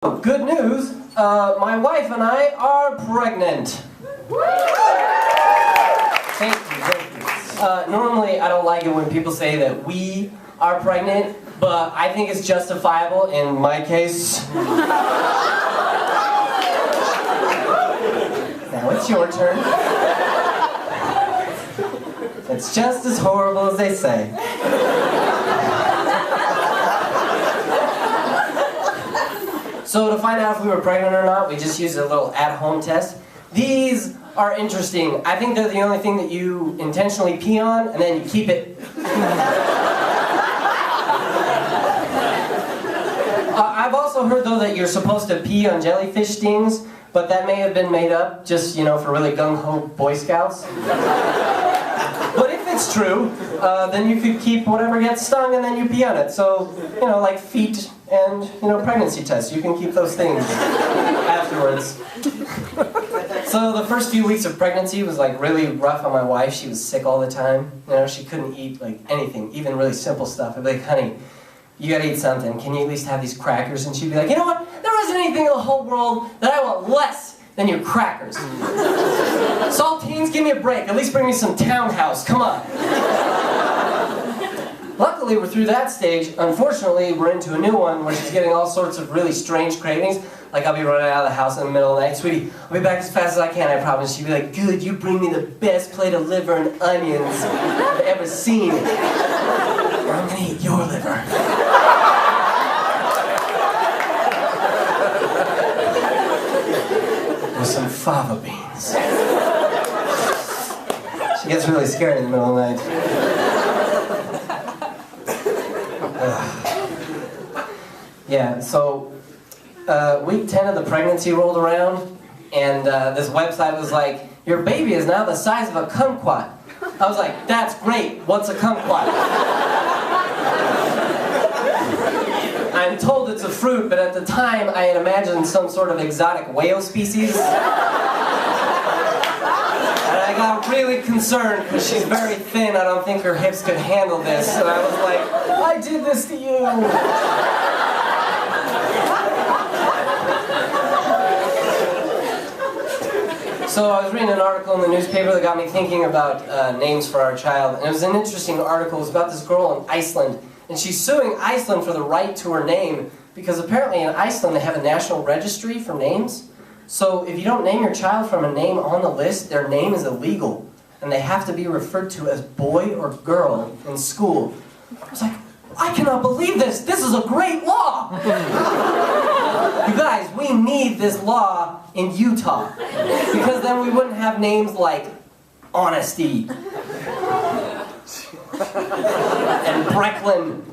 Good news, my wife and I are pregnant. Thank you. Normally I don't like it when people say that we are pregnant, but I think it's justifiable in my case. Now it's your turn. It's just as horrible as they say. So to find out if we were pregnant or not, we just used a little at-home test. These are interesting. I think they're the only thing that you intentionally pee on, and then you keep it. I've also heard, though, that you're supposed to pee on jellyfish stings, but that may have been made up just, for really gung-ho Boy Scouts. But if it's true, then you could keep whatever gets stung and then you pee on it. So, like feet and, pregnancy tests. You can keep those things afterwards. So the first few weeks of pregnancy was like really rough on my wife. She was sick all the time. She couldn't eat like anything, even really simple stuff. I'd be like, honey, you gotta eat something. Can you at least have these crackers? And she'd be like, you know what? There isn't anything in the whole world that I want less than your crackers. Saltines, give me a break. At least bring me some Townhouse. Come on. Luckily, we're through that stage. Unfortunately, we're into a new one where she's getting all sorts of really strange cravings. Like, I'll be running out of the house in the middle of the night. Sweetie, I'll be back as fast as I can, I promise. She'd be like, good, you bring me the best plate of liver and onions I've ever seen. Or I'm gonna eat your liver. With some fava beans. She gets really scared in the middle of the night. Yeah, so week 10 of the pregnancy rolled around, and this website was like, your baby is now the size of a kumquat. I was like, that's great, what's a kumquat? I'm told it's a fruit, but at the time I had imagined some sort of exotic whale species. And I got really concerned because she's very thin. I don't think her hips could handle this. And I was like, I did this to you. So I was reading an article in the newspaper that got me thinking about names for our child. And it was an interesting article. It was about this girl in Iceland. And she's suing Iceland for the right to her name because apparently in Iceland they have a national registry for names. So if you don't name your child from a name on the list, their name is illegal. And they have to be referred to as boy or girl in school. I was like, I cannot believe this. This is a great law. You guys, we need this law in Utah. Because then we wouldn't have names like Honesty. And Brecklin.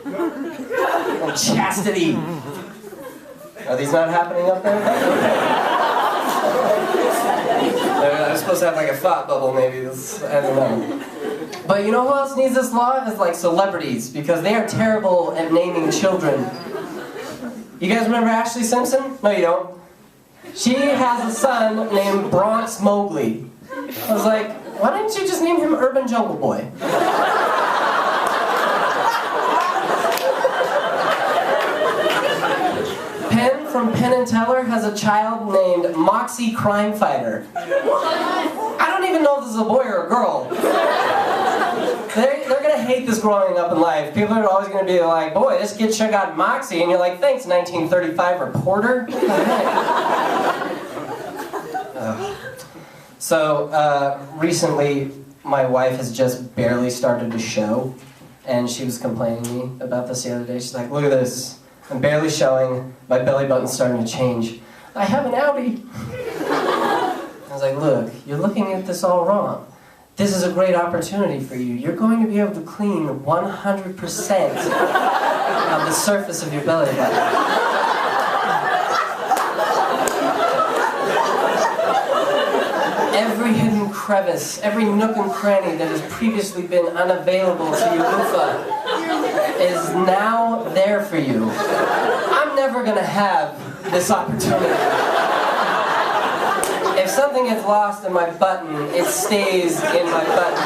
And Chastity. Are these not happening up there? I'm supposed to have like a thought bubble maybe. I don't know. But you know who else needs this law? Is like celebrities, because they are terrible at naming children. You guys remember Ashley Simpson? No, you don't. She has a son named Bronx Mowgli. I was like, why didn't you just name him Urban Jungle Boy? Penn from Penn and Teller has a child named Moxie Crime Fighter. I don't even know if this is a boy or a girl. They're going to hate this growing up in life. People are always going to be like, boy, this kid sure got Moxie. And you're like, thanks, 1935 reporter. So, recently, my wife has just barely started to show. And she was complaining to me about this the other day. She's like, look at this. I'm barely showing. My belly button's starting to change. I have an outie. I was like, look, you're looking at this all wrong. This is a great opportunity for you. You're going to be able to clean 100% of the surface of your belly button. Every hidden crevice, every nook and cranny that has previously been unavailable to your loofah is now there for you. I'm never going to have this opportunity. If something gets lost in my button, it stays in my button.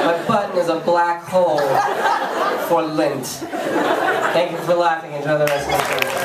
My button is a black hole for lint. Thank you for laughing. Enjoy the rest of the show.